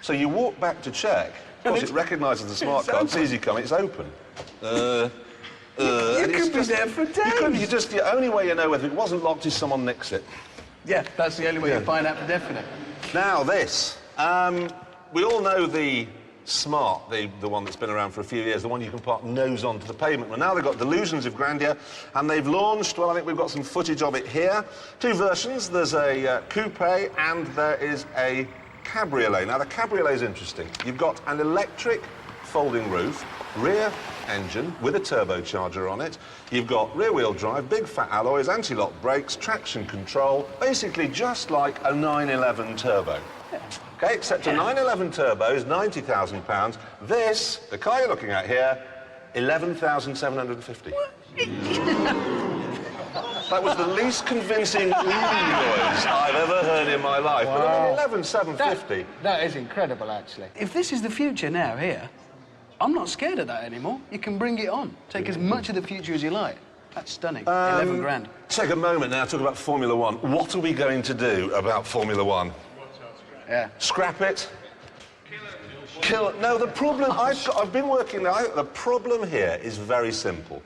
So you walk back to check. Of course, it recognises the smart card, sees you coming, it's open. You could be there for days. The only way you know whether it wasn't locked is someone nicks it. Yeah, that's the only way you find out for definite. Now, this. We all know the Smart, the one that's been around for a few years, the one you can park nose onto the pavement. Well, now they've got delusions of grandeur, and they've launched, well, I think we've got some footage of it here. Two versions. There's a coupe, and there is a cabriolet. Now, the cabriolet is interesting. You've got an electric folding roof, rear engine with a turbocharger on it. You've got rear-wheel drive, big fat alloys, anti-lock brakes, traction control, basically just like a 911 Turbo. Okay, except a 911 Turbo is £90,000. This, the car you're looking at here, 11,750. That was the least convincing noise I've ever heard in my life. Wow. But I mean, 11,750. That is incredible, actually. If this is the future now here, I'm not scared of that anymore. You can bring it on. Take as much of the future as you like. That's stunning. 11 grand. Take a moment now to talk about Formula One. What are we going to do about Formula One? Yeah. Scrap it? Kill it? No, the problem... I've been working... The problem here is very simple,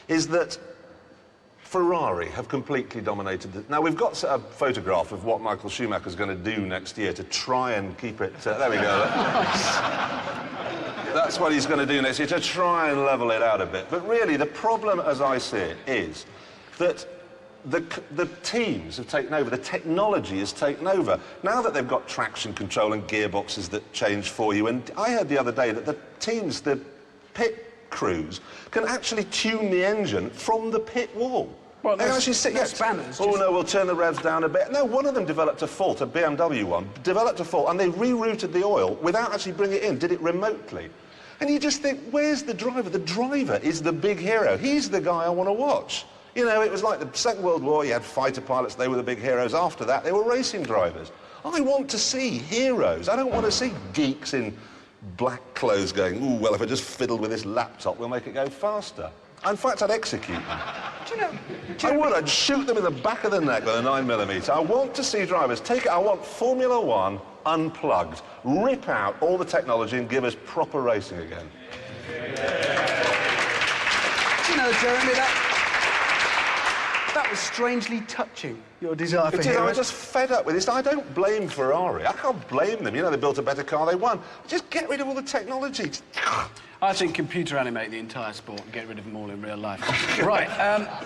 is that Ferrari have completely dominated the... Now, we've got a photograph of what Michael Schumacher's going to do next year to try and keep it... there we go. That's what he's going to do next year, to try and level it out a bit. But really, the problem, as I see it, is that the teams have taken over, the technology has taken over. Now that they've got traction control and gearboxes that change for you, and I heard the other day that the teams, the pit crews, can actually tune the engine from the pit wall. Well, they actually sit, spanners. Oh, no, we'll turn the revs down a bit. No, one of them developed a fault, a BMW one, developed a fault, and they rerouted the oil without actually bringing it in, did it remotely. And you just think, where's the driver? The driver is the big hero. He's the guy I want to watch. You know, it was like the Second World War, you had fighter pilots, they were the big heroes. After that, they were racing drivers. I want to see heroes. I don't want to see geeks in black clothes going, ooh, well, if I just fiddle with this laptop, we'll make it go faster. In fact, I'd execute them. I'd shoot them in the back of the neck with a 9mm. I want to see drivers take it. I want Formula One unplugged, rip out all the technology and give us proper racing again. You know, Jeremy, that was strangely touching, your desire for heroes. I'm just fed up with this. I don't blame Ferrari. I can't blame them. You know, they built a better car, they won. Just get rid of all the technology. I think computer animate the entire sport and get rid of them all in real life. Right,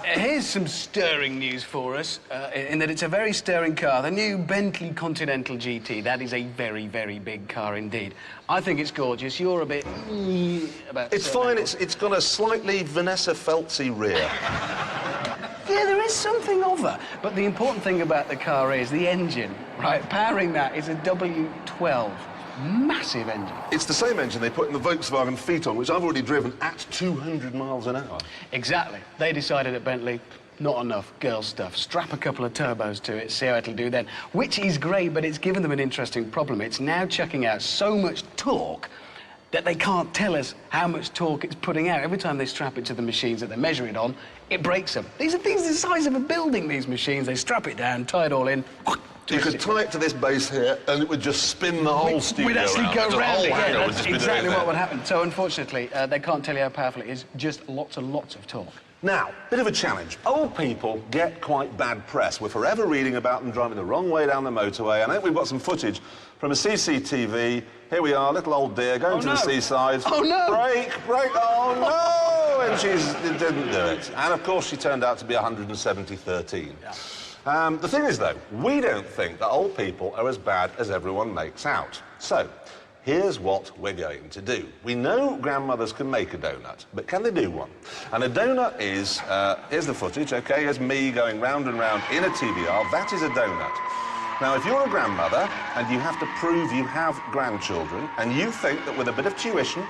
here's some stirring news for us, in that it's a very stirring car. The new Bentley Continental GT. That is a very, very big car indeed. I think it's gorgeous. You're a bit... about... It's fine. It's got a slightly Vanessa Feltzy rear. Yeah, there is something of her. But the important thing about the car is the engine, right? Powering that is a W12. Massive engine. It's the same engine they put in the Volkswagen Phaeton, which I've already driven at 200 miles an hour. Exactly. They decided at Bentley, not enough girl stuff. Strap a couple of turbos to it, see how it'll do then. Which is great, but it's given them an interesting problem. It's now chucking out so much torque that they can't tell us how much torque it's putting out. Every time they strap it to the machines that they measure it on, it breaks them. These are things the size of a building, these machines. They strap it down, tie it all in. You could tie it to this base here, and it would just spin the whole studio We'd actually around. go round it, yeah, that's exactly what would happen. So, unfortunately, they can't tell you how powerful it is, just lots and lots of torque. Now, bit of a challenge. Old people get quite bad press. We're forever reading about them driving the wrong way down the motorway, and I think we've got some footage from a CCTV. Here we are, little old dear, going to the seaside. Oh, no! Brake, oh, no! And she didn't do it. And, of course, she turned out to be 170-13. Yeah. The thing is, though, we don't think that old people are as bad as everyone makes out. So, here's what we're going to do. We know grandmothers can make a donut, but can they do one? And a donut is, here's the footage, OK? Here's me going round and round in a TBR. That is a donut. Now, if you're a grandmother and you have to prove you have grandchildren and you think that with a bit of tuition,